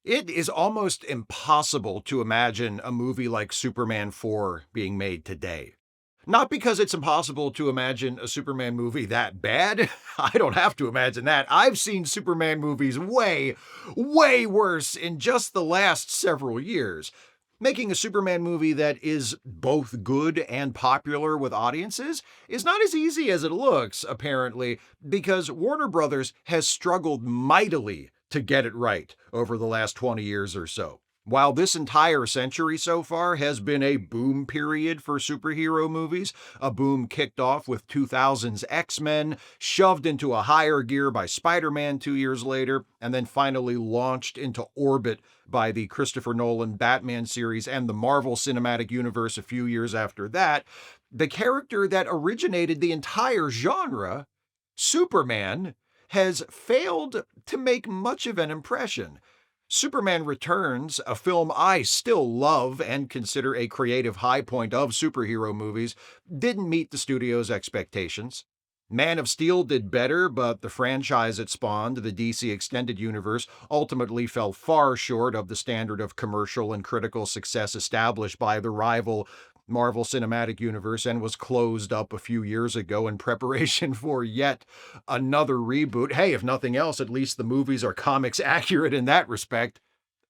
It is almost impossible to imagine a movie like Superman 4 being made today. Not because it's impossible to imagine a Superman movie that bad. I don't have to imagine that. I've seen Superman movies way, way worse in just the last several years. Making a Superman movie that is both good and popular with audiences is not as easy as it looks, apparently, because Warner Brothers has struggled mightily to get it right over the last 20 years or so. While this entire century so far has been a boom period for superhero movies, a boom kicked off with 2000's X-Men, shoved into a higher gear by Spider-Man 2 years later, and then finally launched into orbit by the Christopher Nolan Batman series and the Marvel Cinematic Universe a few years after that, the character that originated the entire genre, Superman, has failed to make much of an impression. Superman Returns, a film I still love and consider a creative high point of superhero movies, didn't meet the studio's expectations. Man of Steel did better, but the franchise it spawned, the DC Extended Universe, ultimately fell far short of the standard of commercial and critical success established by the rival Marvel Cinematic Universe and was closed up a few years ago in preparation for yet another reboot. Hey, if nothing else, at least the movies are comics accurate in that respect.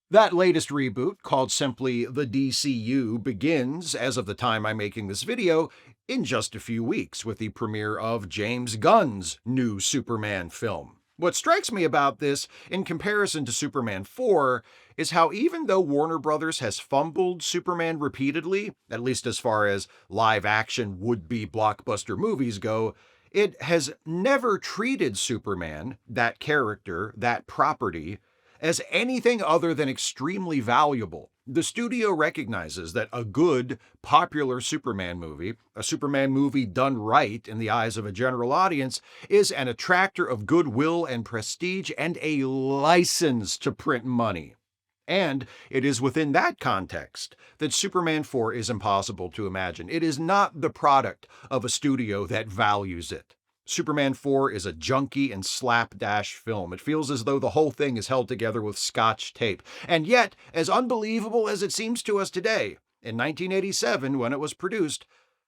That latest reboot, called simply the DCU, begins, as of the time I'm making this video, in just a few weeks with the premiere of James Gunn's new Superman film. What strikes me about this, in comparison to Superman 4, is how even though Warner Brothers has fumbled Superman repeatedly, at least as far as live-action would-be blockbuster movies go, it has never treated Superman, that character, that property, as anything other than extremely valuable. The studio recognizes that a good, popular Superman movie, a Superman movie done right in the eyes of a general audience, is an attractor of goodwill and prestige and a license to print money. And it is within that context that Superman 4 is impossible to imagine. It is not the product of a studio that values it. Superman 4 is a junky and slapdash film. It feels as though the whole thing is held together with scotch tape. And yet, as unbelievable as it seems to us today, in 1987, when it was produced,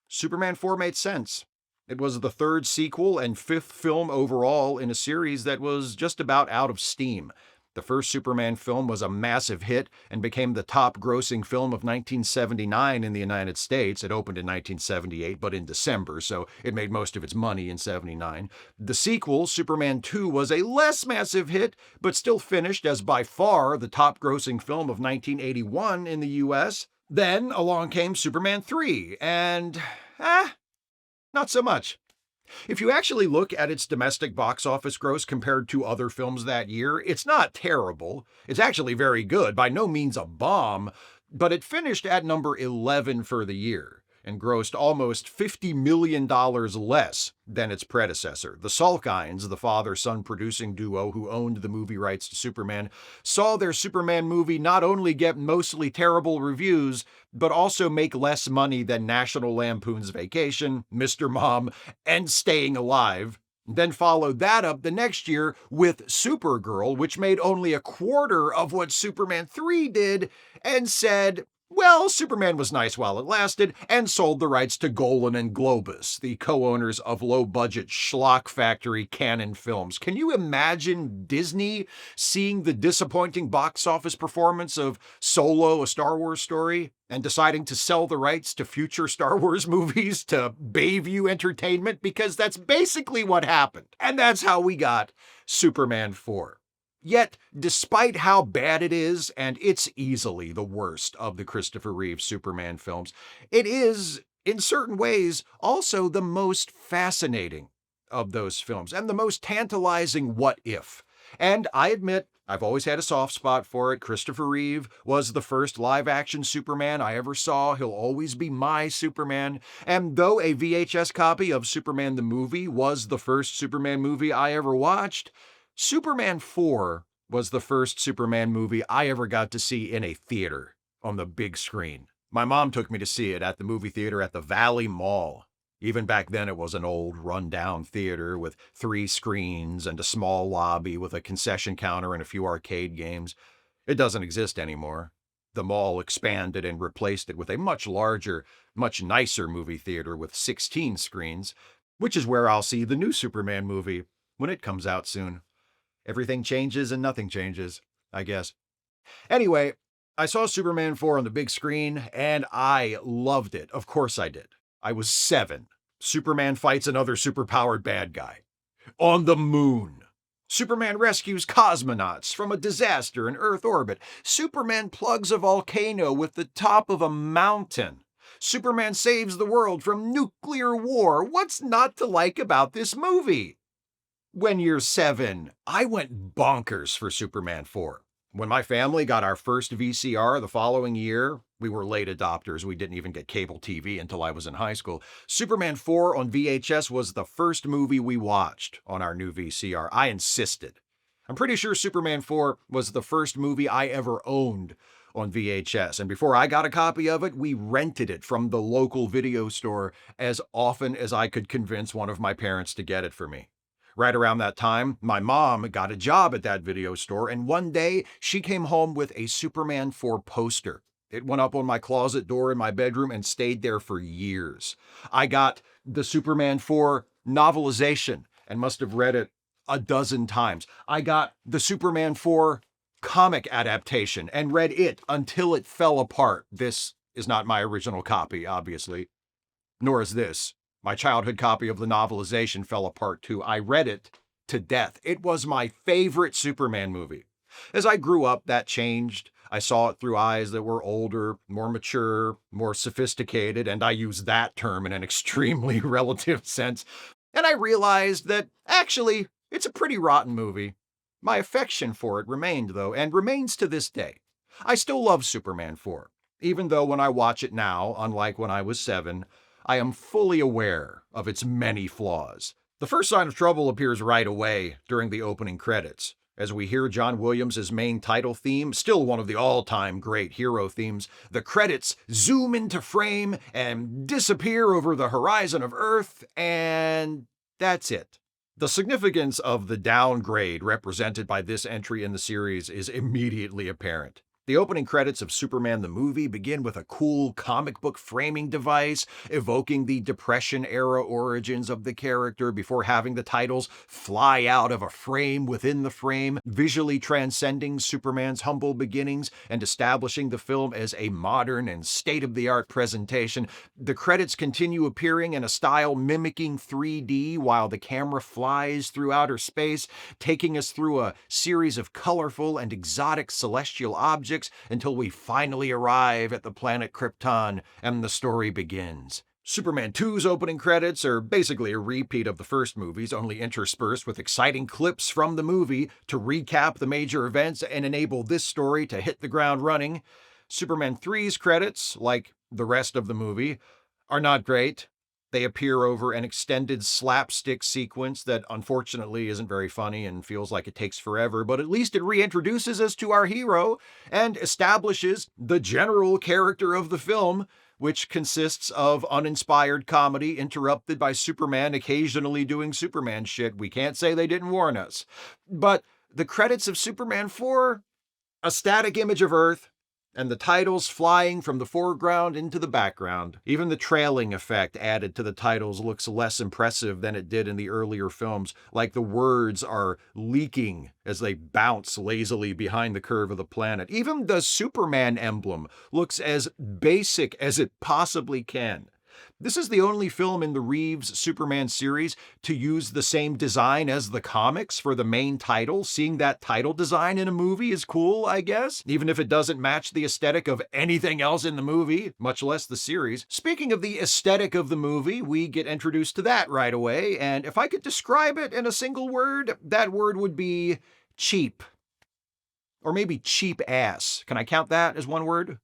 Superman 4 made sense. It was the third sequel and fifth film overall in a series that was just about out of steam. The first Superman film was a massive hit and became the top-grossing film of 1979 in the United States. It opened in 1978, but in December, so it made most of its money in 79. The sequel, Superman 2, was a less massive hit, but still finished as by far the top-grossing film of 1981 in the US. Then along came Superman 3, and not so much. If you actually look at its domestic box office gross compared to other films that year, it's not terrible. It's actually very good, by no means a bomb, but it finished at number 11 for the year and grossed almost $50 million less than its predecessor. The Salkinds, the father-son producing duo who owned the movie rights to Superman, saw their Superman movie not only get mostly terrible reviews, but also make less money than National Lampoon's Vacation, Mr. Mom, and Staying Alive. Then followed that up the next year with Supergirl, which made only a quarter of what Superman 3 did, and said, well, Superman was nice while it lasted, and sold the rights to Golan and Globus, the co-owners of low-budget schlock factory Canon Films. Can you imagine Disney seeing the disappointing box office performance of Solo, a Star Wars story, and deciding to sell the rights to future Star Wars movies to Bayview Entertainment? Because that's basically what happened. And that's how we got Superman 4. Yet, despite how bad it is, and it's easily the worst of the Christopher Reeve Superman films, it is, in certain ways, also the most fascinating of those films, and the most tantalizing what if. And I admit, I've always had a soft spot for it. Christopher Reeve was the first live-action Superman I ever saw. He'll always be my Superman. And though a VHS copy of Superman the movie was the first Superman movie I ever watched, Superman 4 was the first Superman movie I ever got to see in a theater on the big screen. My mom took me to see it at the movie theater at the Valley Mall. Even back then, it was an old, run-down theater with 3 screens and a small lobby with a concession counter and a few arcade games. It doesn't exist anymore. The mall expanded and replaced it with a much larger, much nicer movie theater with 16 screens, which is where I'll see the new Superman movie when it comes out soon. Everything changes and nothing changes, I guess. Anyway, I saw Superman 4 on the big screen and I loved it. Of course I did. I was 7. Superman fights another superpowered bad guy. On the moon. Superman rescues cosmonauts from a disaster in Earth orbit. Superman plugs a volcano with the top of a mountain. Superman saves the world from nuclear war. What's not to like about this movie? When you're 7, I went bonkers for Superman 4. When my family got our first VCR the following year, we were late adopters. We didn't even get cable TV until I was in high school. Superman 4 on VHS was the first movie we watched on our new VCR. I insisted. I'm pretty sure Superman 4 was the first movie I ever owned on VHS. And before I got a copy of it, we rented it from the local video store as often as I could convince one of my parents to get it for me. Right around that time, my mom got a job at that video store, and one day she came home with a Superman 4 poster. It went up on my closet door in my bedroom and stayed there for years. I got the Superman 4 novelization and must have read it a dozen times. I got the Superman 4 comic adaptation and read it until it fell apart. This is not my original copy, obviously, nor is this. My childhood copy of the novelization fell apart too. I read it to death. It was my favorite Superman movie. As I grew up, that changed. I saw it through eyes that were older, more mature, more sophisticated, and I use that term in an extremely relative sense. And I realized that, actually, it's a pretty rotten movie. My affection for it remained, though, and remains to this day. I still love Superman 4, even though when I watch it now, unlike when I was 7, I am fully aware of its many flaws. The first sign of trouble appears right away during the opening credits, as we hear John Williams' main title theme, still one of the all-time great hero themes. The credits zoom into frame and disappear over the horizon of Earth, and that's it. The significance of the downgrade represented by this entry in the series is immediately apparent. The opening credits of Superman the movie begin with a cool comic book framing device, evoking the Depression-era origins of the character before having the titles fly out of a frame within the frame, visually transcending Superman's humble beginnings and establishing the film as a modern and state-of-the-art presentation. The credits continue appearing in a style mimicking 3D while the camera flies through outer space, taking us through a series of colorful and exotic celestial objects until we finally arrive at the planet Krypton and the story begins. Superman 2's opening credits are basically a repeat of the first movies, only interspersed with exciting clips from the movie to recap the major events and enable this story to hit the ground running. Superman 3's credits, like the rest of the movie, are not great. They appear over an extended slapstick sequence that unfortunately isn't very funny and feels like it takes forever, but at least it reintroduces us to our hero and establishes the general character of the film, which consists of uninspired comedy interrupted by Superman occasionally doing Superman shit. We can't say they didn't warn us. But the credits of Superman 4, a static image of Earth, and the titles flying from the foreground into the background. Even the trailing effect added to the titles looks less impressive than it did in the earlier films, like the words are leaking as they bounce lazily behind the curve of the planet. Even the Superman emblem looks as basic as it possibly can. This is the only film in the Reeves Superman series to use the same design as the comics for the main title. Seeing that title design in a movie is cool, I guess, even if it doesn't match the aesthetic of anything else in the movie, much less the series. Speaking of the aesthetic of the movie, we get introduced to that right away, and if I could describe it in a single word, that word would be cheap. Or maybe cheap ass. Can I count that as one word?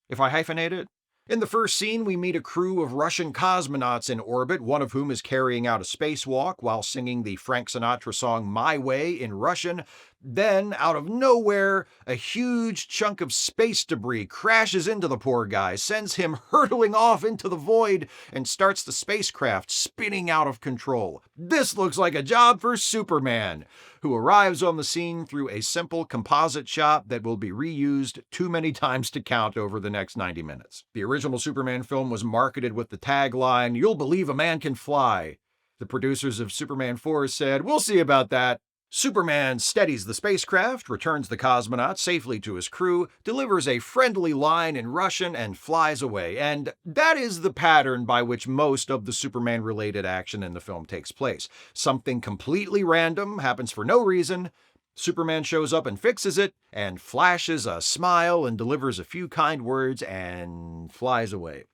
If I hyphenate it? In the first scene, we meet a crew of Russian cosmonauts in orbit, one of whom is carrying out a spacewalk while singing the Frank Sinatra song My Way in Russian. Then, out of nowhere, a huge chunk of space debris crashes into the poor guy, sends him hurtling off into the void, and starts the spacecraft spinning out of control. This looks like a job for Superman, who arrives on the scene through a simple composite shot that will be reused too many times to count over the next 90 minutes. The original Superman film was marketed with the tagline, "You'll believe a man can fly." The producers of Superman 4 said, "We'll see about that." Superman steadies the spacecraft, returns the cosmonaut safely to his crew, delivers a friendly line in Russian, and flies away. And that is the pattern by which most of the Superman-related action in the film takes place. Something completely random happens for no reason. Superman shows up and fixes it, and flashes a smile and delivers a few kind words and flies away.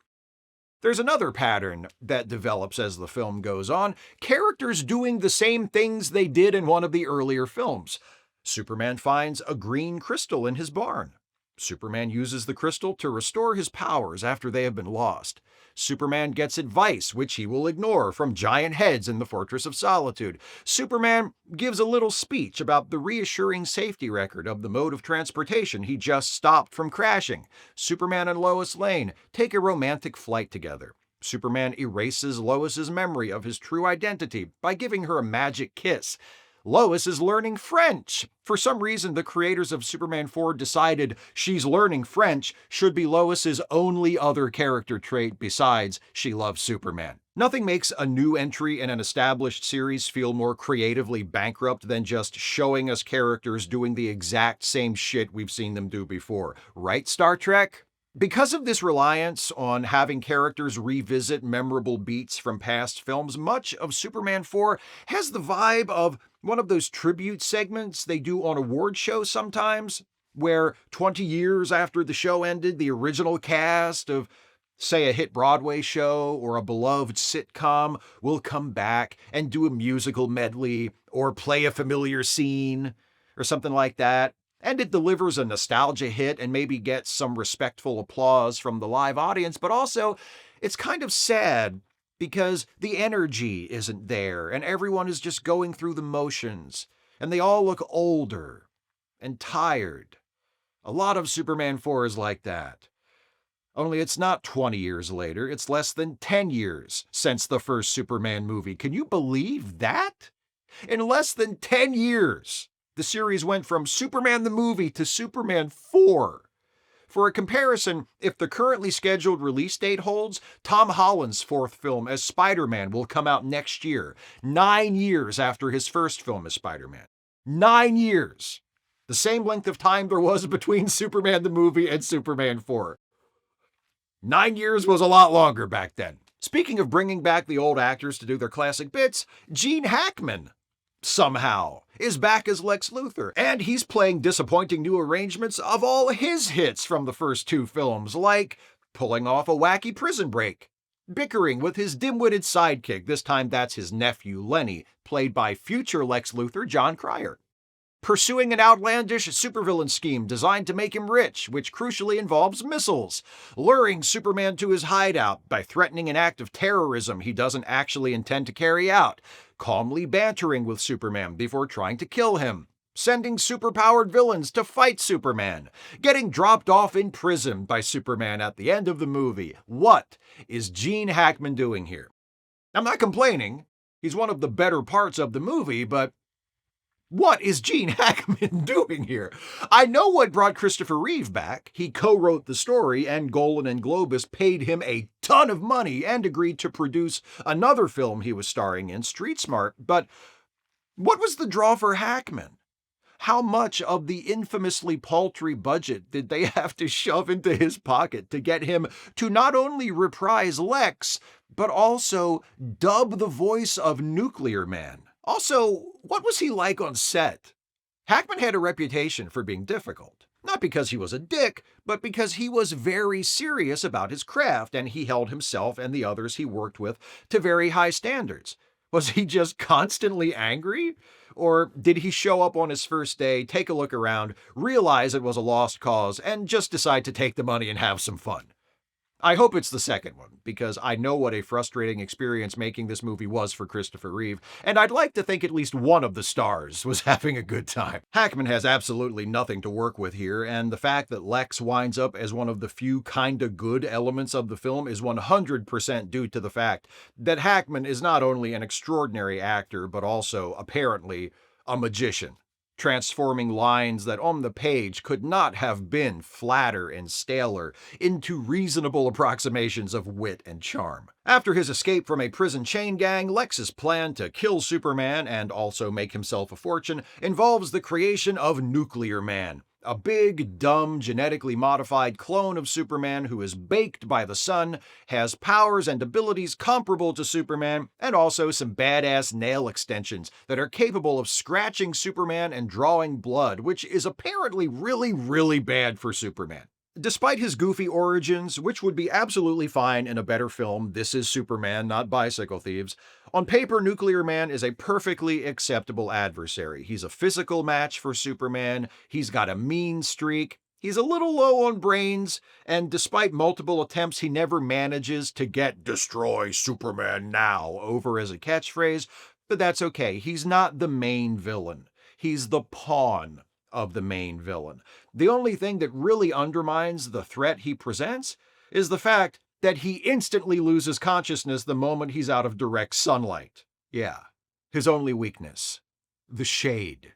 There's another pattern that develops as the film goes on, characters doing the same things they did in one of the earlier films. Superman finds a green crystal in his barn. Superman uses the crystal to restore his powers after they have been lost. Superman gets advice, which he will ignore, from giant heads in the Fortress of Solitude. Superman gives a little speech about the reassuring safety record of the mode of transportation he just stopped from crashing. Superman and Lois Lane take a romantic flight together. Superman erases Lois's memory of his true identity by giving her a magic kiss. Lois is learning French. For some reason, the creators of Superman 4 decided she's learning French should be Lois's only other character trait besides she loves Superman. Nothing makes a new entry in an established series feel more creatively bankrupt than just showing us characters doing the exact same shit we've seen them do before. Right, Star Trek? Because of this reliance on having characters revisit memorable beats from past films, much of Superman 4 has the vibe of one of those tribute segments they do on award shows sometimes, where 20 years after the show ended, the original cast of, say, a hit Broadway show or a beloved sitcom will come back and do a musical medley or play a familiar scene or something like that. And it delivers a nostalgia hit and maybe gets some respectful applause from the live audience, but also it's kind of sad because the energy isn't there and everyone is just going through the motions and they all look older and tired. A lot of Superman 4 is like that. Only it's not 20 years later, it's less than 10 years since the first Superman movie. Can you believe that? In less than 10 years, the series went from Superman the movie to Superman 4. For a comparison, if the currently scheduled release date holds, Tom Holland's fourth film as Spider-Man will come out next year, 9 years after his first film as Spider-Man. 9 years! The same length of time there was between Superman the movie and Superman 4. 9 years was a lot longer back then. Speaking of bringing back the old actors to do their classic bits, Gene Hackman, somehow, is back as Lex Luthor, and he's playing disappointing new arrangements of all his hits from the first two films, like pulling off a wacky prison break, bickering with his dim-witted sidekick, this time that's his nephew Lenny, played by future Lex Luthor John Cryer, pursuing an outlandish supervillain scheme designed to make him rich, which crucially involves missiles, luring Superman to his hideout by threatening an act of terrorism he doesn't actually intend to carry out, calmly bantering with Superman before trying to kill him, sending superpowered villains to fight Superman, getting dropped off in prison by Superman at the end of the movie. What is Gene Hackman doing here? I'm not complaining. He's one of the better parts of the movie, but what is Gene Hackman doing here? I know what brought Christopher Reeve back. He co-wrote the story, and Golan and Globus paid him a ton of money and agreed to produce another film he was starring in, Street Smart. But what was the draw for Hackman? How much of the infamously paltry budget did they have to shove into his pocket to get him to not only reprise Lex, but also dub the voice of Nuclear Man? Also, what was he like on set? Hackman had a reputation for being difficult. Not because he was a dick, but because he was very serious about his craft and he held himself and the others he worked with to very high standards. Was he just constantly angry? Or did he show up on his first day, take a look around, realize it was a lost cause, and just decide to take the money and have some fun? I hope it's the second one, because I know what a frustrating experience making this movie was for Christopher Reeve, and I'd like to think at least one of the stars was having a good time. Hackman has absolutely nothing to work with here, and the fact that Lex winds up as one of the few kinda good elements of the film is 100% due to the fact that Hackman is not only an extraordinary actor, but also, apparently, a magician, transforming lines that on the page could not have been flatter and staler into reasonable approximations of wit and charm. After his escape from a prison chain gang, Lex's plan to kill Superman and also make himself a fortune involves the creation of Nuclear Man, a big, dumb, genetically modified clone of Superman who is baked by the sun, has powers and abilities comparable to Superman, and also some badass nail extensions that are capable of scratching Superman and drawing blood, which is apparently really, really bad for Superman. Despite his goofy origins, which would be absolutely fine in a better film, This Is Superman, Not Bicycle Thieves, on paper, Nuclear Man is a perfectly acceptable adversary. He's a physical match for Superman, he's got a mean streak, he's a little low on brains, and despite multiple attempts, he never manages to get "Destroy Superman now" over as a catchphrase, but that's okay. He's not the main villain. He's the pawn of the main villain. The only thing that really undermines the threat he presents is the fact that he instantly loses consciousness the moment he's out of direct sunlight. Yeah, his only weakness. The shade.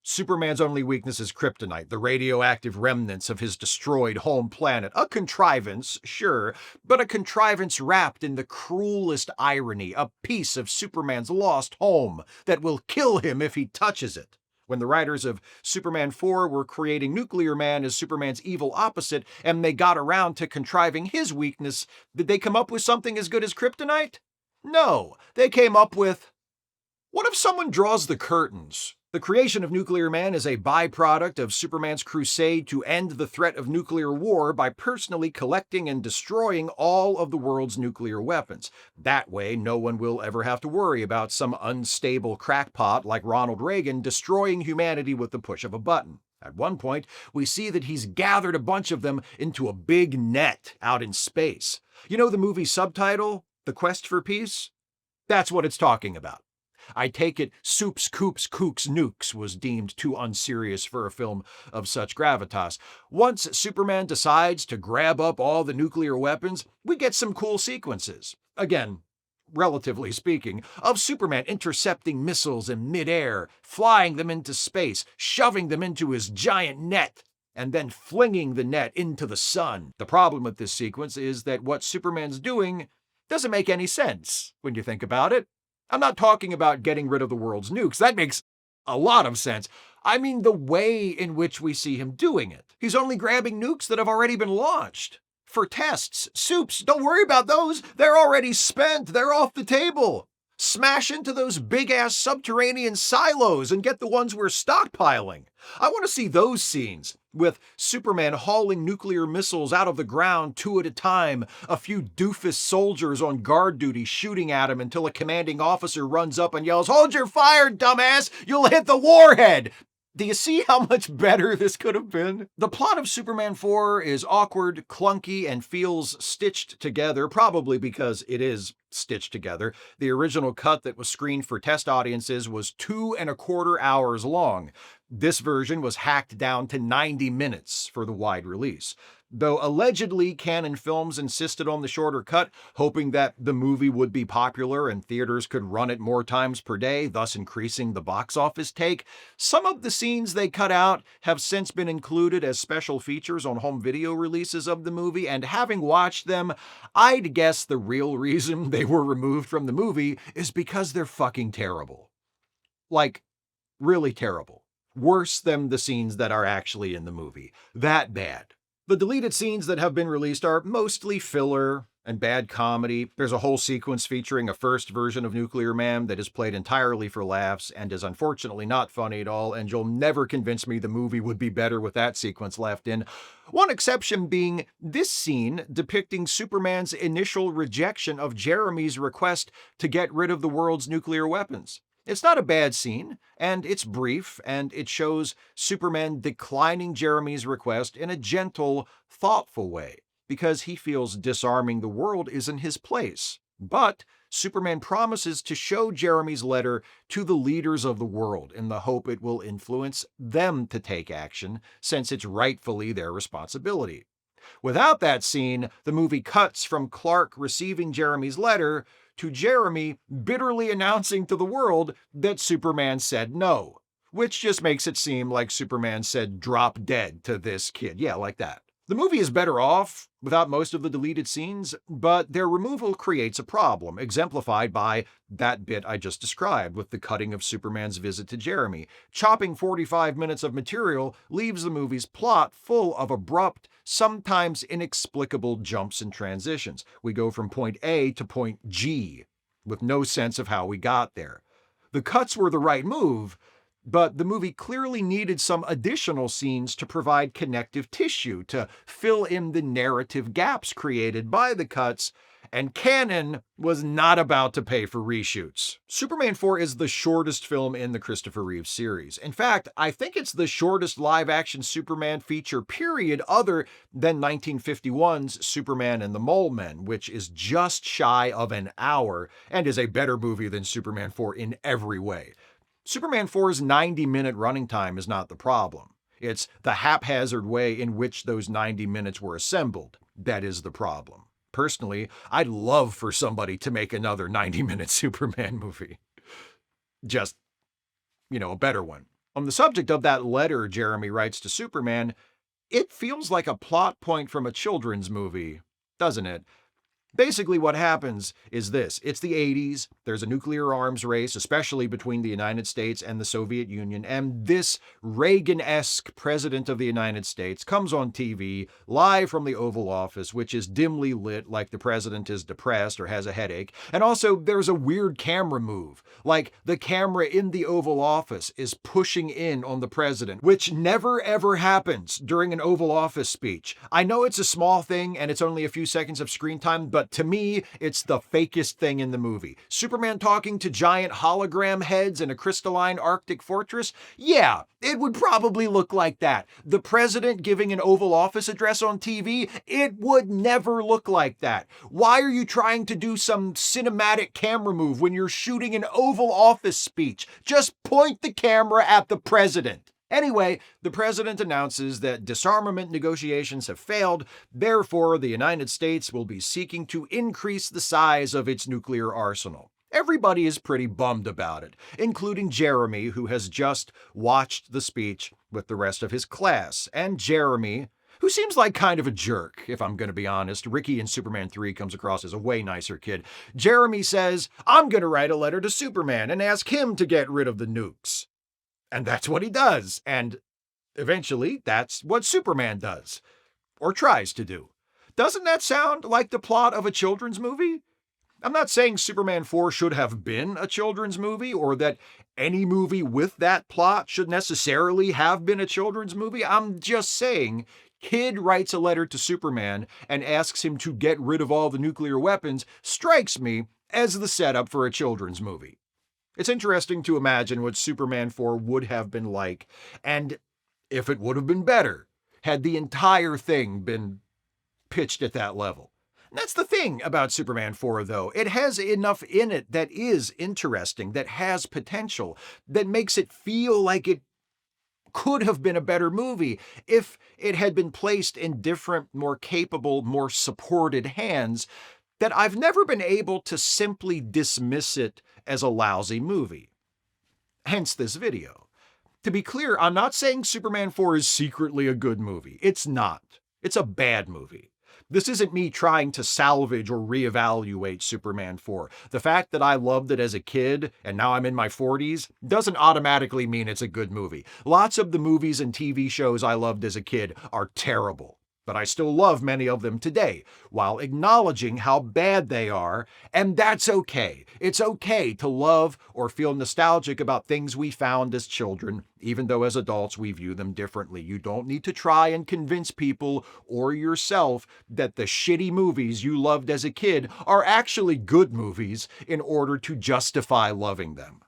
Superman's only weakness is kryptonite, the radioactive remnants of his destroyed home planet. A contrivance, sure, but a contrivance wrapped in the cruelest irony, a piece of Superman's lost home that will kill him if he touches it. When the writers of Superman 4 were creating Nuclear Man as Superman's evil opposite, and they got around to contriving his weakness, did they come up with something as good as kryptonite? No, they came up with, what if someone draws the curtains? The creation of Nuclear Man is a byproduct of Superman's crusade to end the threat of nuclear war by personally collecting and destroying all of the world's nuclear weapons. That way, no one will ever have to worry about some unstable crackpot like Ronald Reagan destroying humanity with the push of a button. At one point, we see that he's gathered a bunch of them into a big net out in space. You know the movie's subtitle, The Quest for Peace? That's what it's talking about. I take it Soups, Coops, Kooks, Nukes was deemed too unserious for a film of such gravitas. Once Superman decides to grab up all the nuclear weapons, we get some cool sequences. Again, relatively speaking, of Superman intercepting missiles in midair, flying them into space, shoving them into his giant net, and then flinging the net into the sun. The problem with this sequence is that what Superman's doing doesn't make any sense when you think about it. I'm not talking about getting rid of the world's nukes. That makes a lot of sense. I mean the way in which we see him doing it. He's only grabbing nukes that have already been launched. For tests, Soups, don't worry about those. They're already spent. They're off the table. Smash into those big-ass subterranean silos and get the ones we're stockpiling. I want to see those scenes, with Superman hauling nuclear missiles out of the ground two at a time, a few doofus soldiers on guard duty shooting at him until a commanding officer runs up and yells, "Hold your fire, dumbass! You'll hit the warhead!" Do you see how much better this could have been? The plot of Superman 4 is awkward, clunky, and feels stitched together, probably because it is stitched together. The original cut that was screened for test audiences was 2.25 hours long. This version was hacked down to 90 minutes for the wide release. Though allegedly Canon Films insisted on the shorter cut, hoping that the movie would be popular and theaters could run it more times per day, thus increasing the box office take, some of the scenes they cut out have since been included as special features on home video releases of the movie, and having watched them, I'd guess the real reason they were removed from the movie is because they're fucking terrible. Like, really terrible. Worse than the scenes that are actually in the movie. That bad. The deleted scenes that have been released are mostly filler and bad comedy. There's a whole sequence featuring a first version of Nuclear Man that is played entirely for laughs and is unfortunately not funny at all, and you'll never convince me the movie would be better with that sequence left in. One exception being this scene depicting Superman's initial rejection of Jeremy's request to get rid of the world's nuclear weapons. It's not a bad scene, and it's brief, and it shows Superman declining Jeremy's request in a gentle, thoughtful way. because he feels disarming the world isn't his place. But Superman promises to show Jeremy's letter to the leaders of the world in the hope it will influence them to take action, since it's rightfully their responsibility. Without that scene, the movie cuts from Clark receiving Jeremy's letter to Jeremy bitterly announcing to the world that Superman said no, which just makes it seem like Superman said drop dead to this kid. Yeah, like that. The movie is better off without most of the deleted scenes, but their removal creates a problem, exemplified by that bit I just described with the cutting of Superman's visit to Jeremy. Chopping 45 minutes of material leaves the movie's plot full of abrupt, sometimes inexplicable jumps and transitions. We go from point A to point G, with no sense of how we got there. The cuts were the right move, but the movie clearly needed some additional scenes to provide connective tissue to fill in the narrative gaps created by the cuts, and Canon was not about to pay for reshoots. Superman 4 is the shortest film in the Christopher Reeve series. In fact, I think it's the shortest live-action Superman feature period other than 1951's Superman and the Mole Men, which is just shy of an hour and is a better movie than Superman 4 in every way. Superman 4's 90-minute running time is not the problem. It's the haphazard way in which those 90 minutes were assembled that is the problem. Personally, I'd love for somebody to make another 90-minute Superman movie. Just, a better one. On the subject of that letter Jeremy writes to Superman, it feels like a plot point from a children's movie, doesn't it? Basically, what happens is this. It's the 80s. There's a nuclear arms race, especially between the United States and the Soviet Union. And this Reagan-esque president of the United States comes on TV live from the Oval Office, which is dimly lit like the president is depressed or has a headache. And also, there's a weird camera move. Like the camera in the Oval Office is pushing in on the president, which never ever happens during an Oval Office speech. I know it's a small thing and it's only a few seconds of screen time, but to me, it's the fakest thing in the movie. Superman talking to giant hologram heads in a crystalline Arctic fortress? Yeah, it would probably look like that. The president giving an Oval Office address on TV? It would never look like that. Why are you trying to do some cinematic camera move when you're shooting an Oval Office speech? Just point the camera at the president. Anyway, the president announces that disarmament negotiations have failed, therefore the United States will be seeking to increase the size of its nuclear arsenal. Everybody is pretty bummed about it, including Jeremy, who has just watched the speech with the rest of his class. And Jeremy, who seems like kind of a jerk, if I'm going to be honest. Ricky in Superman 3 comes across as a way nicer kid. Jeremy says, I'm going to write a letter to Superman and ask him to get rid of the nukes. And that's what he does. And eventually, that's what Superman does. Or tries to do. Doesn't that sound like the plot of a children's movie? I'm not saying Superman 4 should have been a children's movie, or that any movie with that plot should necessarily have been a children's movie. I'm just saying, kid writes a letter to Superman and asks him to get rid of all the nuclear weapons strikes me as the setup for a children's movie. It's interesting to imagine what Superman 4 would have been like, and if it would have been better, had the entire thing been pitched at that level. And that's the thing about Superman 4, though. It has enough in it that is interesting, that has potential, that makes it feel like it could have been a better movie if it had been placed in different, more capable, more supported hands, that I've never been able to simply dismiss it as a lousy movie. Hence this video. To be clear, I'm not saying Superman 4 is secretly a good movie. It's not. It's a bad movie. This isn't me trying to salvage or reevaluate Superman 4. The fact that I loved it as a kid and now I'm in my 40s doesn't automatically mean it's a good movie. Lots of the movies and TV shows I loved as a kid are terrible. But I still love many of them today, while acknowledging how bad they are, and that's okay. It's okay to love or feel nostalgic about things we found as children, even though as adults we view them differently. You don't need to try and convince people or yourself that the shitty movies you loved as a kid are actually good movies in order to justify loving them.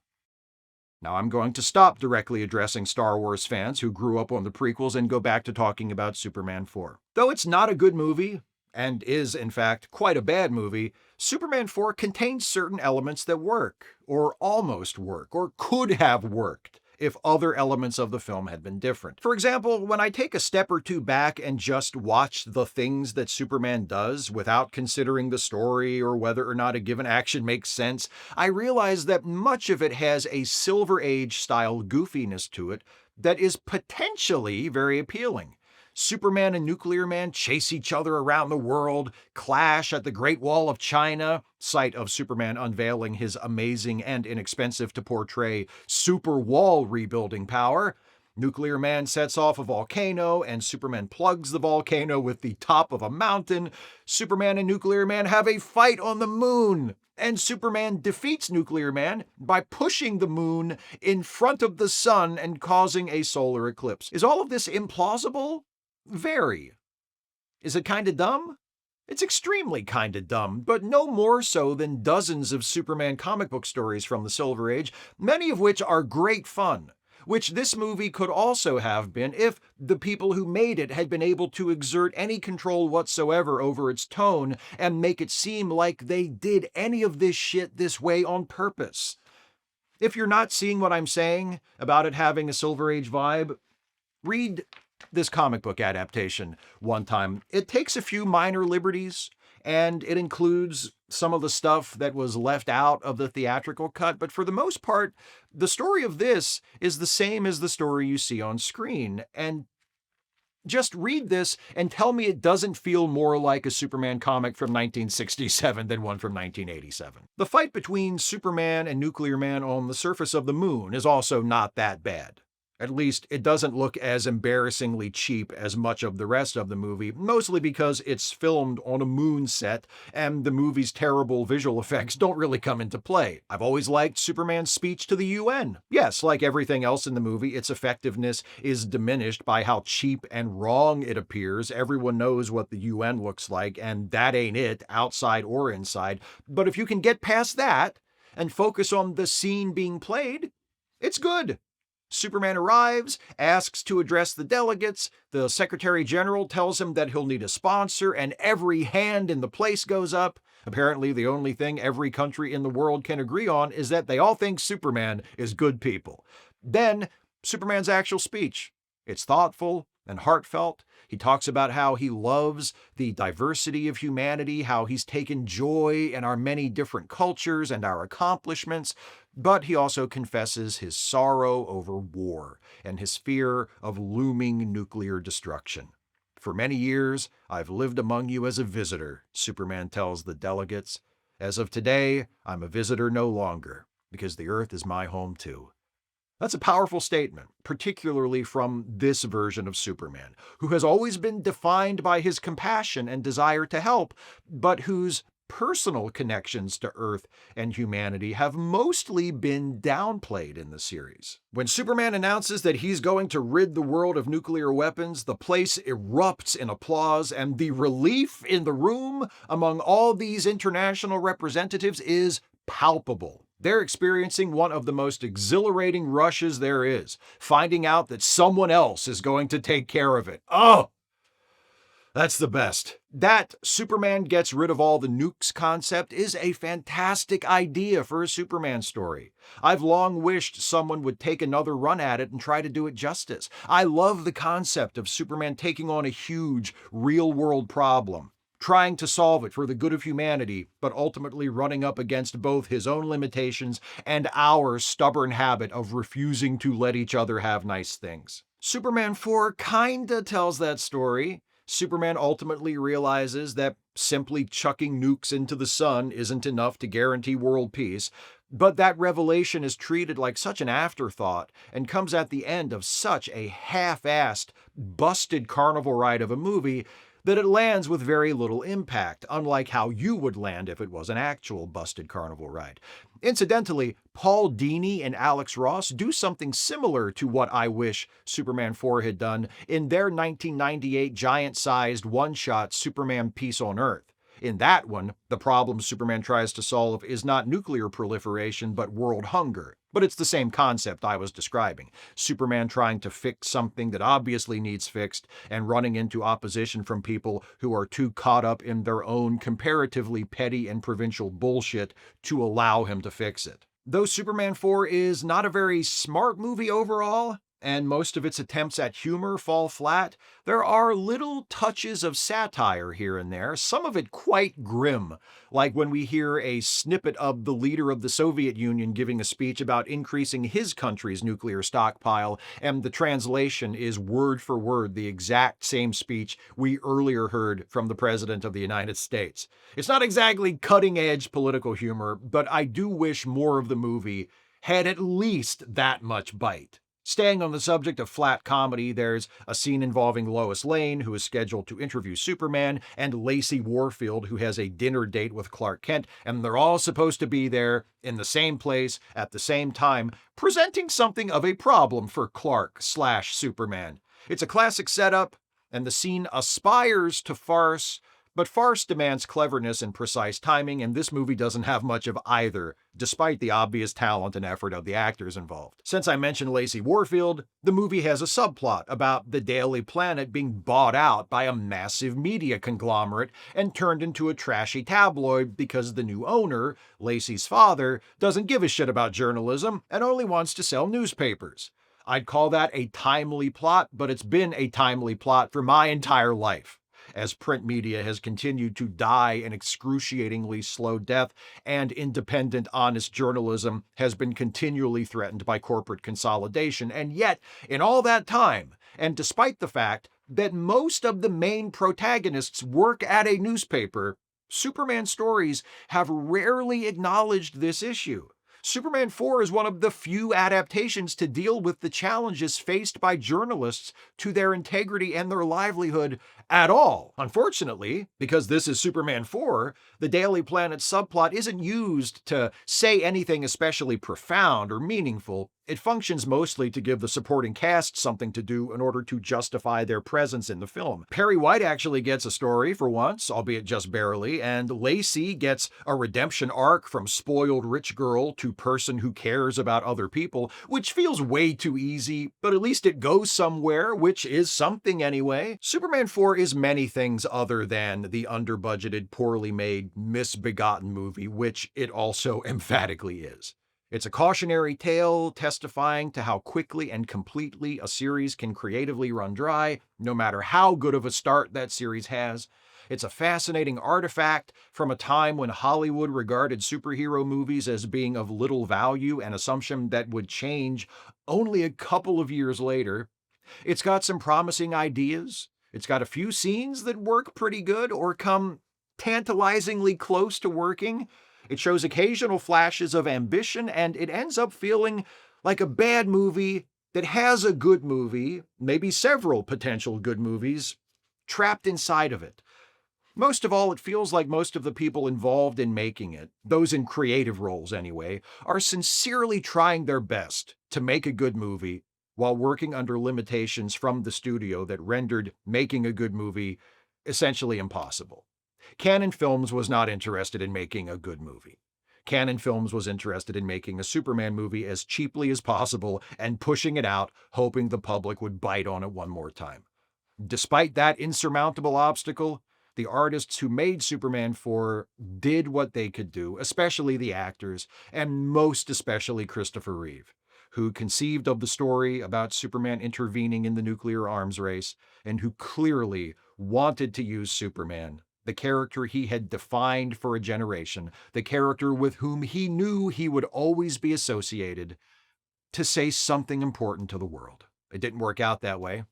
Now I'm going to stop directly addressing Star Wars fans who grew up on the prequels and go back to talking about Superman 4. Though it's not a good movie, and is, in fact, quite a bad movie, Superman 4 contains certain elements that work, or almost work, or could have worked if other elements of the film had been different. For example, when I take a step or two back and just watch the things that Superman does without considering the story or whether or not a given action makes sense, I realize that much of it has a Silver Age style goofiness to it that is potentially very appealing. Superman and Nuclear Man chase each other around the world, clash at the Great Wall of China, site of Superman unveiling his amazing and inexpensive to portray super wall rebuilding power. Nuclear Man sets off a volcano, and Superman plugs the volcano with the top of a mountain. Superman and Nuclear Man have a fight on the moon, and Superman defeats Nuclear Man by pushing the moon in front of the sun and causing a solar eclipse. Is all of this implausible? Very. Is it kinda dumb? It's extremely kinda dumb, but no more so than dozens of Superman comic book stories from the Silver Age, many of which are great fun, which this movie could also have been if the people who made it had been able to exert any control whatsoever over its tone and make it seem like they did any of this shit this way on purpose. If you're not seeing what I'm saying about it having a Silver Age vibe, read this comic book adaptation one time. It takes a few minor liberties, and it includes some of the stuff that was left out of the theatrical cut, but for the most part, the story of this is the same as the story you see on screen. And just read this and tell me it doesn't feel more like a Superman comic from 1967 than one from 1987. The fight between Superman and Nuclear Man on the surface of the moon is also not that bad. At least, it doesn't look as embarrassingly cheap as much of the rest of the movie, mostly because it's filmed on a moon set, and the movie's terrible visual effects don't really come into play. I've always liked Superman's speech to the UN. Yes, like everything else in the movie, its effectiveness is diminished by how cheap and wrong it appears. Everyone knows what the UN looks like, and that ain't it, outside or inside. But if you can get past that, and focus on the scene being played, it's good. Superman arrives, asks to address the delegates, the Secretary General tells him that he'll need a sponsor, and every hand in the place goes up. Apparently, the only thing every country in the world can agree on is that they all think Superman is good people. Then, Superman's actual speech. It's thoughtful and heartfelt. He talks about how he loves the diversity of humanity, how he's taken joy in our many different cultures and our accomplishments, but he also confesses his sorrow over war and his fear of looming nuclear destruction. For many years, I've lived among you as a visitor, Superman tells the delegates. As of today, I'm a visitor no longer, because the Earth is my home too. That's a powerful statement, particularly from this version of Superman, who has always been defined by his compassion and desire to help, but whose personal connections to Earth and humanity have mostly been downplayed in the series. When Superman announces that he's going to rid the world of nuclear weapons, the place erupts in applause, and the relief in the room among all these international representatives is palpable. They're experiencing one of the most exhilarating rushes there is, finding out that someone else is going to take care of it. Oh! That's the best. That Superman gets rid of all the nukes concept is a fantastic idea for a Superman story. I've long wished someone would take another run at it and try to do it justice. I love the concept of Superman taking on a huge, real-world problem, trying to solve it for the good of humanity, but ultimately running up against both his own limitations and our stubborn habit of refusing to let each other have nice things. Superman 4 kinda tells that story. Superman ultimately realizes that simply chucking nukes into the sun isn't enough to guarantee world peace, but that revelation is treated like such an afterthought and comes at the end of such a half-assed, busted carnival ride of a movie that it lands with very little impact, unlike how you would land if it was an actual busted carnival ride. Incidentally, Paul Dini and Alex Ross do something similar to what I wish Superman 4 had done in their 1998 giant-sized one-shot Superman Peace on Earth. In that one, the problem Superman tries to solve is not nuclear proliferation, but world hunger. But it's the same concept I was describing. Superman trying to fix something that obviously needs fixed and running into opposition from people who are too caught up in their own comparatively petty and provincial bullshit to allow him to fix it. Though Superman 4 is not a very smart movie overall, and most of its attempts at humor fall flat, there are little touches of satire here and there, some of it quite grim, like when we hear a snippet of the leader of the Soviet Union giving a speech about increasing his country's nuclear stockpile, and the translation is word for word the exact same speech we earlier heard from the President of the United States. It's not exactly cutting-edge political humor, but I do wish more of the movie had at least that much bite. Staying on the subject of flat comedy, there's a scene involving Lois Lane, who is scheduled to interview Superman, and Lacey Warfield, who has a dinner date with Clark Kent, and they're all supposed to be there in the same place at the same time, presenting something of a problem for Clark/Superman. It's a classic setup, and the scene aspires to farce, but farce demands cleverness and precise timing, and this movie doesn't have much of either, despite the obvious talent and effort of the actors involved. Since I mentioned Lacey Warfield, the movie has a subplot about the Daily Planet being bought out by a massive media conglomerate and turned into a trashy tabloid because the new owner, Lacey's father, doesn't give a shit about journalism and only wants to sell newspapers. I'd call that a timely plot, but it's been a timely plot for my entire life, as print media has continued to die an excruciatingly slow death, and independent, honest journalism has been continually threatened by corporate consolidation. And yet, in all that time, and despite the fact that most of the main protagonists work at a newspaper, Superman stories have rarely acknowledged this issue. Superman 4 is one of the few adaptations to deal with the challenges faced by journalists to their integrity and their livelihood at all. Unfortunately, because this is Superman 4, the Daily Planet subplot isn't used to say anything especially profound or meaningful. It functions mostly to give the supporting cast something to do in order to justify their presence in the film. Perry White actually gets a story for once, albeit just barely, and Lacey gets a redemption arc from spoiled rich girl to person who cares about other people, which feels way too easy, but at least it goes somewhere, which is something anyway. Superman 4 is many things other than the under-budgeted, poorly made, misbegotten movie, which it also emphatically is. It's a cautionary tale testifying to how quickly and completely a series can creatively run dry, no matter how good of a start that series has. It's a fascinating artifact from a time when Hollywood regarded superhero movies as being of little value, an assumption that would change only a couple of years later. It's got some promising ideas. It's got a few scenes that work pretty good or come tantalizingly close to working. It shows occasional flashes of ambition, and it ends up feeling like a bad movie that has a good movie, maybe several potential good movies, trapped inside of it. Most of all, it feels like most of the people involved in making it, those in creative roles anyway, are sincerely trying their best to make a good movie while working under limitations from the studio that rendered making a good movie essentially impossible. Cannon Films was not interested in making a good movie. Cannon Films was interested in making a Superman movie as cheaply as possible and pushing it out, hoping the public would bite on it one more time. Despite that insurmountable obstacle, the artists who made Superman 4 did what they could do, especially the actors, and most especially Christopher Reeve, who conceived of the story about Superman intervening in the nuclear arms race, and who clearly wanted to use Superman, the character he had defined for a generation, the character with whom he knew he would always be associated, to say something important to the world. It didn't work out that way,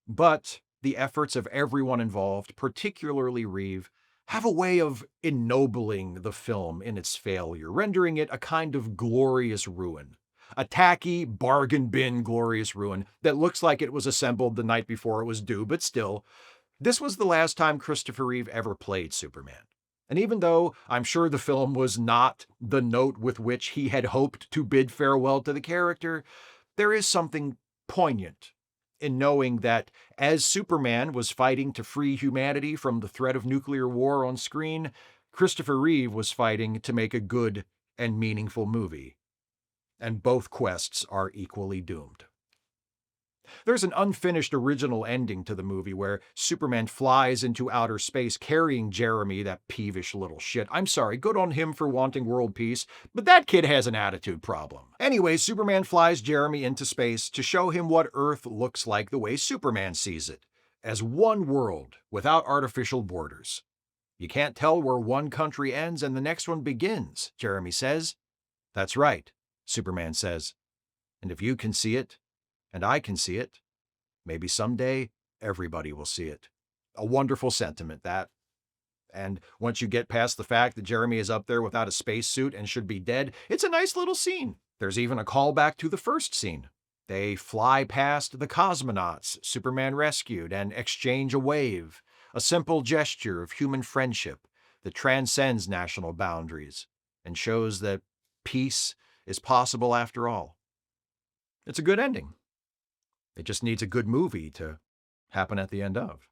but the efforts of everyone involved, particularly Reeve, have a way of ennobling the film in its failure, rendering it a kind of glorious ruin. A tacky, bargain bin glorious ruin that looks like it was assembled the night before it was due, but still, this was the last time Christopher Reeve ever played Superman. And even though I'm sure the film was not the note with which he had hoped to bid farewell to the character, there is something poignant in knowing that as Superman was fighting to free humanity from the threat of nuclear war on screen, Christopher Reeve was fighting to make a good and meaningful movie. And both quests are equally doomed. There's an unfinished original ending to the movie where Superman flies into outer space carrying Jeremy, that peevish little shit. I'm sorry, good on him for wanting world peace, but that kid has an attitude problem. Anyway, Superman flies Jeremy into space to show him what Earth looks like the way Superman sees it, as one world without artificial borders. You can't tell where one country ends and the next one begins, Jeremy says. That's right, Superman says. And if you can see it, and I can see it, maybe someday everybody will see it. A wonderful sentiment, that. And once you get past the fact that Jeremy is up there without a spacesuit and should be dead, it's a nice little scene. There's even a callback to the first scene. They fly past the cosmonauts Superman rescued and exchange a wave, a simple gesture of human friendship that transcends national boundaries and shows that peace is possible after all. It's a good ending. It just needs a good movie to happen at the end of.